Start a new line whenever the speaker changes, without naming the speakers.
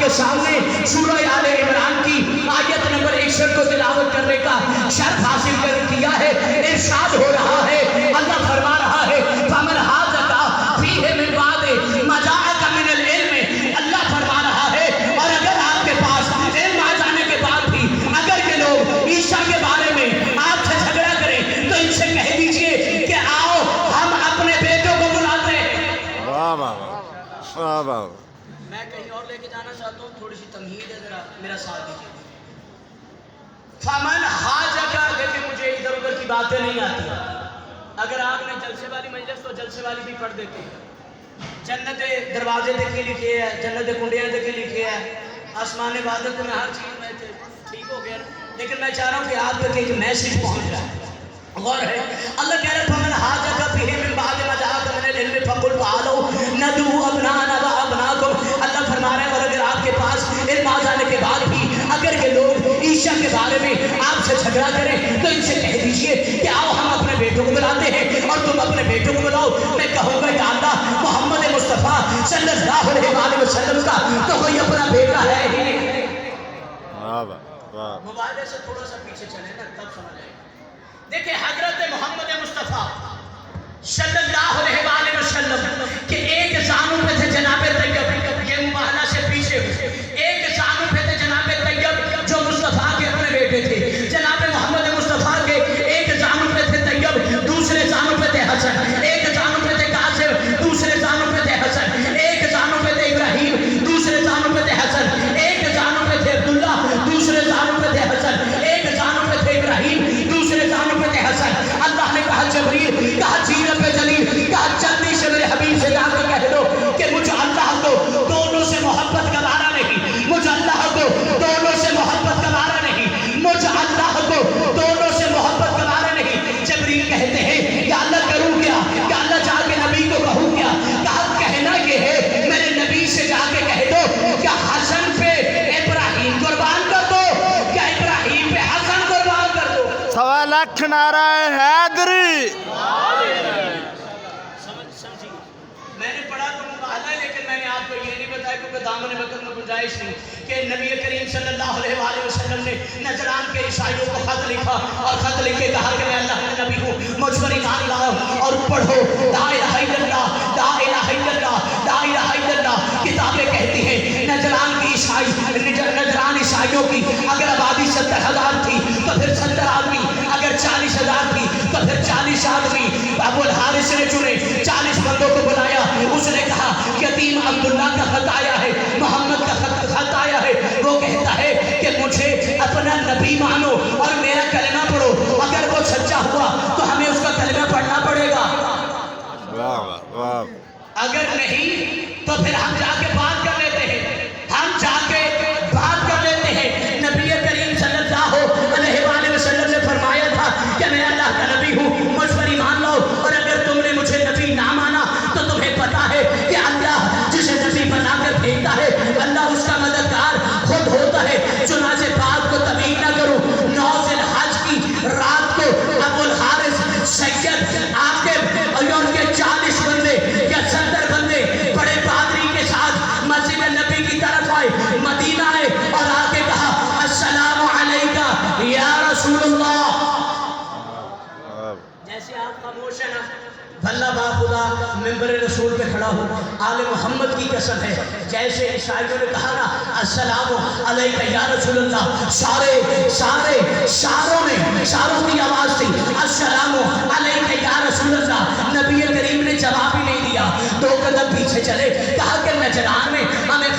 کے سامنے سورہ آل عمران کی آیت نمبر 61 کو تلاوت کرنے کا شرف حاصل کیا ہے۔ ارشاد ہو رہا ہے، اللہ فرما رہا ہے فَمَنْ حَاجَكَ فِيهِ مِنْ بَعْدِ مَا جَاءَكَ مِنَ الْعِلْمِ، اللہ فرما رہا ہے اور اگر آپ کے پاس علم آ جانے کے بعد بھی اگر یہ لوگ عیسیٰ کے بارے میں آپ سے جھگڑا کریں تو ان سے کہہ دیجئے کہ آؤ ہم اپنے بیٹوں کو بلاتے ہیں۔
واہ واہ واہ واہ۔
میں کہیں اور لے کے جانا چاہتا ہوں، تھوڑی سی تمہید ہے، ذرا میرا ساتھ دیجیے۔ فَمَنْ حَاجَكَ، دیکھیں مجھے ادھر ادھر کی باتیں نہیں آتی، اگر آپ نے جلسے والی مجلس تو جلسے والی بھی پڑھ دیتے ہیں۔ جنت دروازے دیکھے لکھے ہے، جنت کنڈیاں دیکھے لکھے ہے، آسمان عبادت میں ہر چیز میں ٹھیک ہو گیا، لیکن میں چاہ رہا ہوں کہ آپ تک ایک میسج پہنچ جائے۔ غور ہے، اللہ کہہ رہے ہیں فَمَنْ حَاجَكَ فِيهِ مِنْ بَعْدِ مَا جَاءَكَ مِنَ الْعِلْمِ فَقُلْ تَعَالَوْا نَدْعُوا أَبْنَاءَنَا وَأَبْنَاءَكُمْ، اللہ فرما رہے ہیں اور اگر آپ کے پاس علم آ جانے کے بعد بھی اگر یہ لوگ عیسیٰ کے بارے میں آپ سے جھگڑا کریں تو ان سے کہہ دیجئے کہ آؤ ہم اپنے بیٹوں کو بلاتے ہیں اور تم اپنے بیٹوں کو بلاؤ۔ میں کہوں گا یا اللہ محمد مصطفیٰ صلی اللہ علیہ وآلہ وسلم کا تو کوئی اپنا بیٹا ہے ہی نہیں۔ موبائل سے تھوڑا سا پیچھے چلے نا تب سمجھ آئے۔ دیکھیں حضرت محمد مصطفیٰ صلی اللہ علیہ وآلہ وسلم کہ ایک زانو پہ تھے جناب طیب، یہ مباہلہ سے پیچھے ہوئے، ایک زانو پہ تھے جناب طیب جو مصطفیٰ کے اپنے بیٹے تھے، جناب محمد مصطفیٰ کے ایک زانو پہ تھے طیب، دوسرے زانو پہ تھے حسن، ایک زانو پہ تھے قاسم، دوسرے زانو پہ تھے حسن، ایک زانو پہ تھے ابراہیم، دوسرے زانو پہ تھے حسن، ایک زانو پہ تھے عبداللہ، دوسرے زانو پہ تھے حسن، ایک زانو پہ تھے ابراہیم، دوسرے زانو پہ تھے حسن۔ اللہ نے کہا جبریل، کہا جیرب جلیل، کہا جلدی سے میرے حبیب سے جا کے کہہ دو کہ مجھے اللہ کو دونوں سے محبت کا بارہ نہیں، مجھے اللہ کو دونوں سے محبت کا بارہ نہیں، مجھے اللہ کو دونوں سے محبت کا بارہ نہیں۔ جبریل کہتے ہیں کہ اللہ کروں کیا، کہ اللہ جا کے نبی کو کہوں کیا، کہا کہنا یہ ہے میرے نبی سے جا کے کہہ دو کہ حسن پہ ابراہیم قربان کر دو، کہ ابراہیم پہ حسن قربان کر دو۔
1.25 لاکھ نعرہ حیدری۔
میں نے پڑھا تو مباہلہ ہے، لیکن میں نے آپ کو یہ نہیں بتایا کیونکہ دامن وقت میں گنجائش نہیں کہ نبی کریم صلی اللہ علیہ وآلہ وسلم نے نجران کے عیسائیوں کو خط لکھا اور خط لکھ کے کہا کہ میں اللہ کا نبی ہوں، مجھ پر ایمان لاؤ اور پڑھو لا الہ الا اللہ، لا الہ الا اللہ، لا الہ الا اللہ۔ کتابیں کہتی ہیں نجران کی نجران عیسائیوں کی اگر آبادی 70,000 تھی تو پھر 70 آدمی، اگر 40,000 تھی تو پھر 40 آدمی۔ ابو الحارث نے چنے 40 بندوں کو بلایا، اس نے کہا یتیم عبداللہ کا خط آیا ہے، محمد کا خط آیا ہے، وہ کہتا ہے کہ مجھے اپنا نبی مانو اور میرا کلمہ پڑھو، اگر وہ سچا ہوا تو ہمیں اس کا کلمہ پڑھنا پڑے گا، اگر نہیں تو پھر ہم جا کے بات کر لیتے ہیں، ہم جا کے بات کر لیتے ہیں۔ نبی کریم صلی اللہ علیہ وآلہ وسلم نے فرمایا تھا کہ میں اللہ کا نبی ہوں، مجھ پر ایمان لاؤ، اور اگر تم نے مجھے نبی نہ مانا تو تمہیں پتا ہے کہ اللہ جسے نبی بنا کر بھیجتا ہے اللہ اس کا مددگار خود ہوتا ہے۔ چنانچہ بات کو طویل نہ کروں، 9 ذی الحج کی رات کو ابو الحارث سید عاقب اور ان کے 40 بندے یا 70 بندے بڑے پادری کے ساتھ مسجد نبی کی طرف آئے، مدینہ آئے اور آ کے کہا السلام علیکہ یا رسول اللہ۔ جیسے آپ خاموش ہیں نا، بھلا با خدا ممبر رسول پہ کھڑا ہو، آل محمد کی قسم ہے، جیسے عیسائیوں نے کہا نا السلام علیکہ یا رسول اللہ، شاروں کی آواز تھی السلام علیکہ یا رسول اللہ، نبی کریم نے جواب ہی نہیں دیا، 2 قدم پیچھے چلے، کہا کہ نجران میں ہمیں